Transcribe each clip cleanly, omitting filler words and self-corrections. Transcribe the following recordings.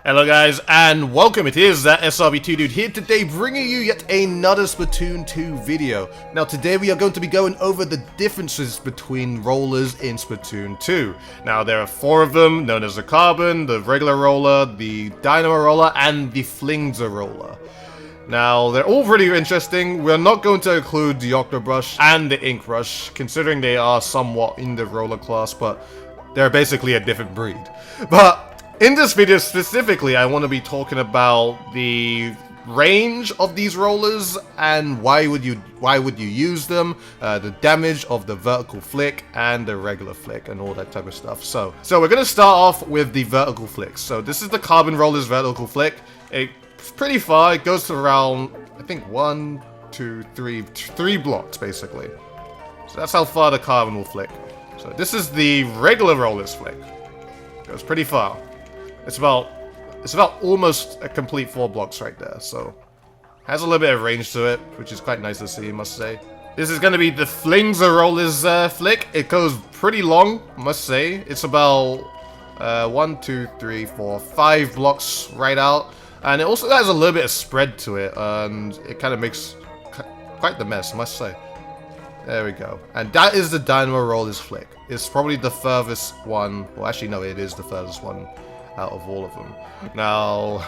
Hello guys, and welcome. It is ThatSrb2DUDE here today, bringing you yet another Splatoon 2 video. Now today we are going to be going over the differences between rollers in Splatoon 2. Now there are 4 of them, known as the Carbon, the regular roller, the Dynamo Roller, and the Flingza Roller. Now, they're all pretty interesting. We're not going to include the Octobrush and the Ink Rush, considering they are somewhat in the roller class, but they're basically a different breed. But in this video specifically, I want to be talking about the range of these rollers and why would you use them, the damage of the vertical flick and the regular flick and all that type of stuff. So we're going to start off with the vertical flick. So this is the Carbon Roller's vertical flick. It's pretty far. It goes to around, I think, 1, 2, 3 blocks basically. So that's how far the Carbon will flick. So this is the regular roller's flick. It goes pretty far. It's about almost a complete 4 blocks right there, so has a little bit of range to it, which is quite nice to see, I must say. This is going to be the Flingza Roller's flick. It goes pretty long, I must say. It's about 1, 2, 3, 4, 5 blocks right out, and it also has a little bit of spread to it, and it kind of makes quite the mess, I must say. There we go. And that is the Dynamo Roller's flick. It's probably the furthest one. Well, actually, no, it is the furthest one out of all of them. Now,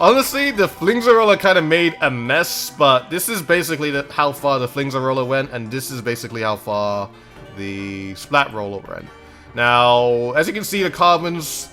honestly, the Flingza Roller kind of made a mess, but this is basically how far the Flingza Roller went, and this is basically how far the Splat Roller went. Now, as you can see, the Carbon's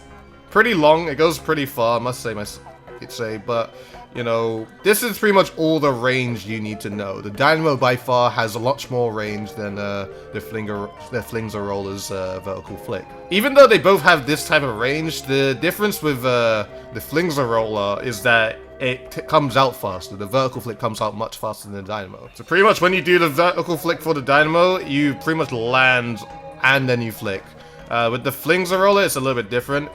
pretty long. It goes pretty far, I must say, but you know, this is pretty much all the range you need to know. The Dynamo by far has a lot more range than the Flingza Roller's vertical flick. Even though they both have this type of range, the difference with the Flingza Roller is that it comes out faster. The vertical flick comes out much faster than the Dynamo. So pretty much when you do the vertical flick for the Dynamo, you pretty much land and then you flick. With the Flingza Roller, it's a little bit different.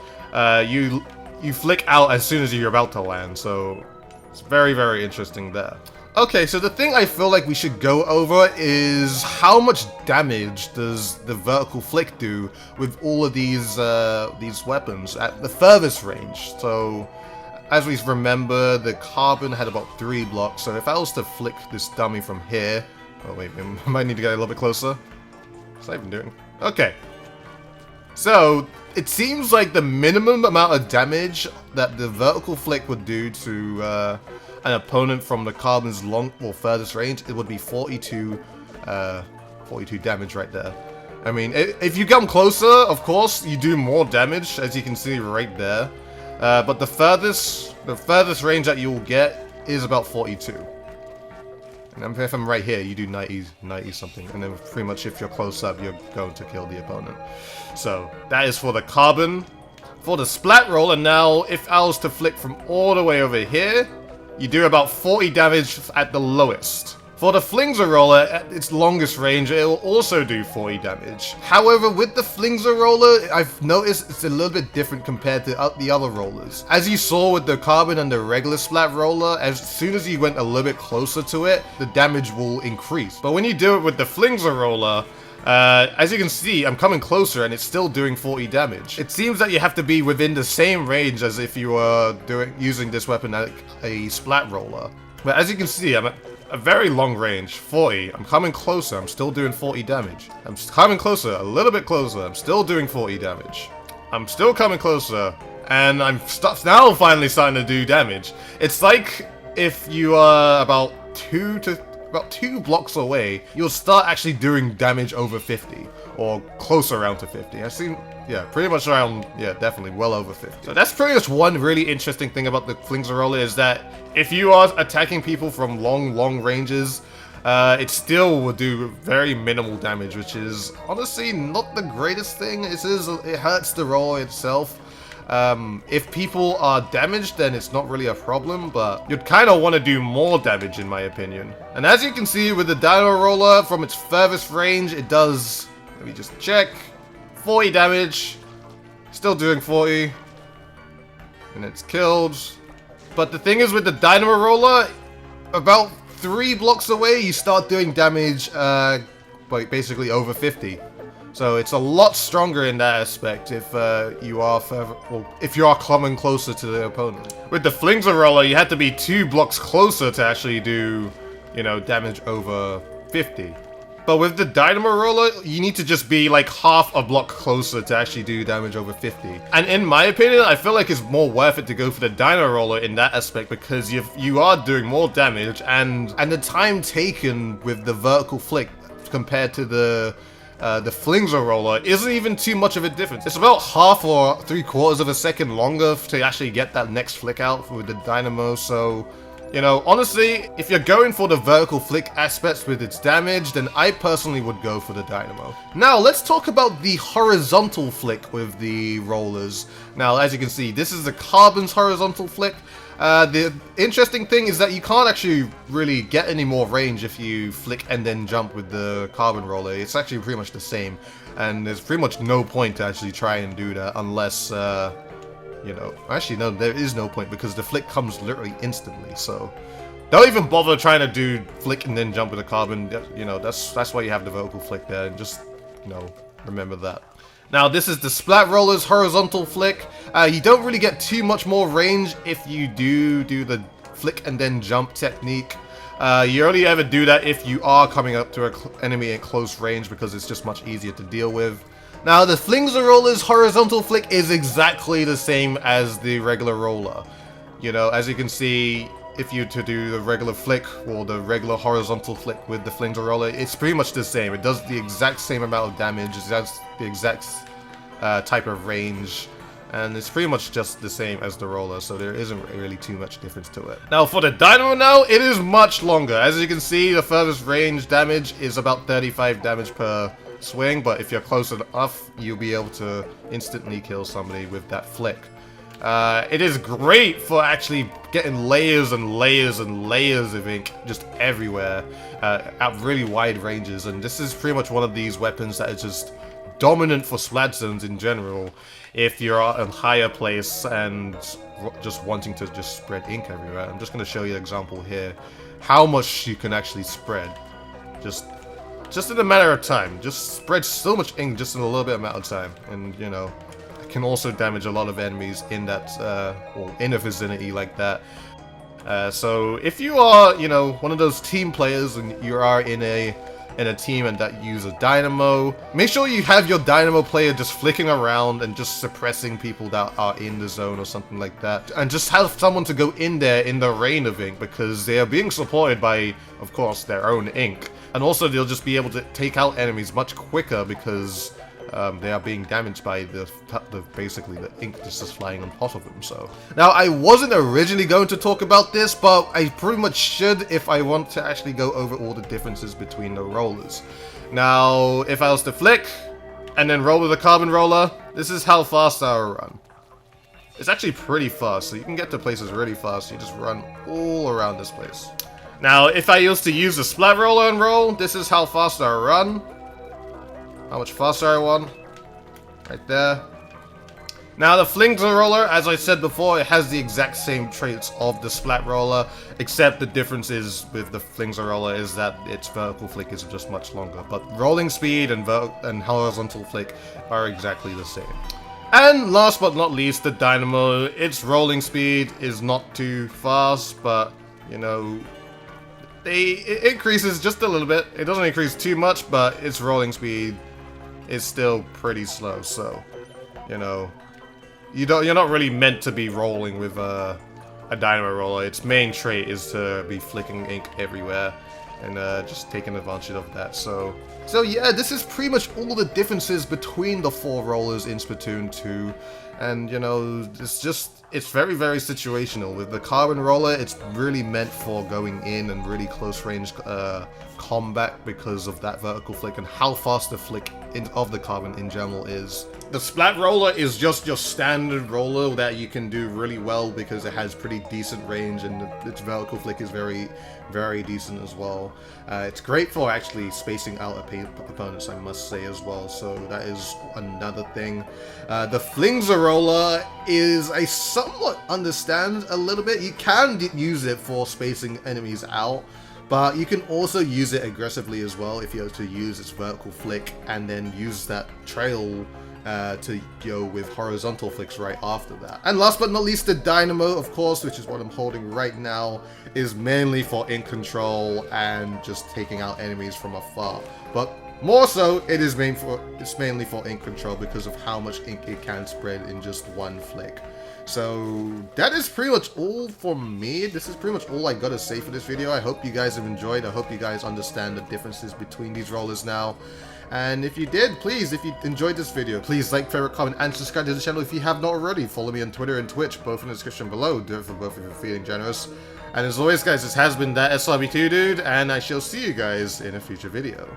You flick out as soon as you're about to land, so it's very, very interesting there. Okay, so the thing I feel like we should go over is how much damage does the vertical flick do with all of these weapons at the furthest range. So, as we remember, the Carbon had about 3 blocks, so if I was to flick this dummy from here... Oh wait, I might need to get a little bit closer. What's I even doing? Okay. So, it seems like the minimum amount of damage that the vertical flick would do to an opponent from the Carbon's furthest range, it would be 42 damage right there. I mean, if you come closer, of course, you do more damage, as you can see right there. But the furthest range that you'll get is about 42. And if I'm right here, you do 90 something, and then pretty much if you're close up, you're going to kill the opponent. So, that is for the Carbon. For the Splat Roller, now, if I was to flick from all the way over here, you do about 40 damage at the lowest. For the Flingza Roller, at its longest range, it will also do 40 damage. However, with the Flingza Roller, I've noticed it's a little bit different compared to the other rollers. As you saw with the Carbon and the regular Splat Roller, as soon as you went a little bit closer to it, the damage will increase. But when you do it with the Flingza Roller, as you can see, I'm coming closer and it's still doing 40 damage. It seems that you have to be within the same range as if you were using this weapon like a Splat Roller. But as you can see, I'm at a very long range, 40. I'm coming closer, I'm still doing 40 damage. I'm coming closer, a little bit closer, I'm still doing 40 damage. I'm still coming closer, and I'm now finally starting to do damage. It's like if you are about 2 blocks away, you'll start actually doing damage over 50, or closer around to 50. I've seen, yeah, pretty much around, yeah, definitely well over 50. So that's pretty much one really interesting thing about the Flingza Roller, is that if you are attacking people from long ranges, it still will do very minimal damage, which is honestly not the greatest thing. It hurts the roller itself. If people are damaged, then it's not really a problem, but you'd kind of want to do more damage in my opinion. And as you can see with the Dynamo Roller, from its furthest range, it does, let me just check, 40 damage, still doing 40, and it's killed. But the thing is with the Dynamo Roller, about 3 blocks away, you start doing damage, basically over 50. So it's a lot stronger in that aspect if you are further, well, if you are coming closer to the opponent. With the Flingza Roller, you had to be 2 blocks closer to actually do, you know, damage over 50. But with the Dynamo Roller, you need to just be like half a block closer to actually do damage over 50. And in my opinion, I feel like it's more worth it to go for the Dynamo Roller in that aspect because you are doing more damage and the time taken with the vertical flick compared to the Flingza Roller isn't even too much of a difference. It's about half or 3/4 of a second longer to actually get that next flick out with the Dynamo, so, you know, honestly, if you're going for the vertical flick aspects with its damage, then I personally would go for the Dynamo. Now, let's talk about the horizontal flick with the rollers. Now, as you can see, this is the Carbon's horizontal flick. The interesting thing is that you can't actually really get any more range if you flick and then jump with the Carbon Roller. It's actually pretty much the same, and there's pretty much no point to actually try and do that unless, you know, actually no, there is no point because the flick comes literally instantly, so don't even bother trying to do flick and then jump with the Carbon. You know, that's why you have the vertical flick there, and just, you know, remember that. Now, this is the Splat Roller's horizontal flick. You don't really get too much more range if you do the flick and then jump technique. You only ever do that if you are coming up to an enemy at close range because it's just much easier to deal with. Now, the Flingza Roller's horizontal flick is exactly the same as the regular roller. You know, as you can see, if you to do the regular flick or the regular horizontal flick with the Flingza Roller, it's pretty much the same. It does the exact same amount of damage, it has the exact type of range, and it's pretty much just the same as the roller, so there isn't really too much difference to it. Now, for the Dynamo now, it is much longer. As you can see, the furthest range damage is about 35 damage per swing, but if you're close enough, you'll be able to instantly kill somebody with that flick. It is great for actually getting layers and layers and layers of ink just everywhere at really wide ranges, and this is pretty much one of these weapons that is just dominant for Splat zones in general if you're in a higher place and just wanting to just spread ink everywhere. I'm just going to show you an example here how much you can actually spread just in a matter of time. Just spread so much ink just in a little bit amount of time, and you know, can also damage a lot of enemies in that, or in a vicinity like that. So if you are, you know, one of those team players and you are in a team and that use a Dynamo, make sure you have your Dynamo player just flicking around and just suppressing people that are in the zone or something like that, and just have someone to go in there in the rain of ink because they are being supported by, of course, their own ink, and also they'll just be able to take out enemies much quicker because they are being damaged by basically the ink just flying on top of them. So now, I wasn't originally going to talk about this, but I pretty much should if I want to actually go over all the differences between the rollers. Now, if I was to flick and then roll with a Carbon Roller, this is how fast I'll run. It's actually pretty fast, so you can get to places really fast. You just run all around this place. Now, if I used to use the Splat Roller and roll, this is how fast I run. How much faster I won. Right there. Now, the Flingza Roller, as I said before, it has the exact same traits of the Splat Roller, except the difference is with the Flingza Roller is that its vertical flick is just much longer. But rolling speed and horizontal flick are exactly the same. And last but not least, the Dynamo. Its rolling speed is not too fast, but, you know, it increases just a little bit. It doesn't increase too much, but its rolling speed is still pretty slow, so, you know, you're not really meant to be rolling with a Dynamo Roller. Its main trait is to be flicking ink everywhere and just taking advantage of that. So yeah, this is pretty much all the differences between the 4 rollers in Splatoon 2, and you know, it's very, very situational. With the Carbon Roller, it's really meant for going in and really close range combat because of that vertical flick and how fast the flick of the Carbon in general is. The Splat Roller is just your standard roller that you can do really well because it has pretty decent range, and its vertical flick is very, very decent as well. It's great for actually spacing out opponents, I must say, as well, so that is another thing. The Flingza Roller is, I somewhat understand a little bit. You can use it for spacing enemies out, But you can also use it aggressively as well if you were to use its vertical flick and then use that trail to go with horizontal flicks right after that. And last but not least, the Dynamo, of course, which is what I'm holding right now, is mainly for ink control and just taking out enemies from afar. But more so, it's mainly for ink control because of how much ink it can spread in just one flick. So that is pretty much all for me. This is pretty much all I gotta say for this video. I hope you guys have enjoyed. I hope you guys understand the differences between these rollers now. And if you did, please, if you enjoyed this video, please like, favorite, comment, and subscribe to the channel if you have not already. Follow me on Twitter and Twitch, both in the description below. Do it for both if you're feeling generous. And as always, guys, this has been ThatSrb2DUDE, and I shall see you guys in a future video.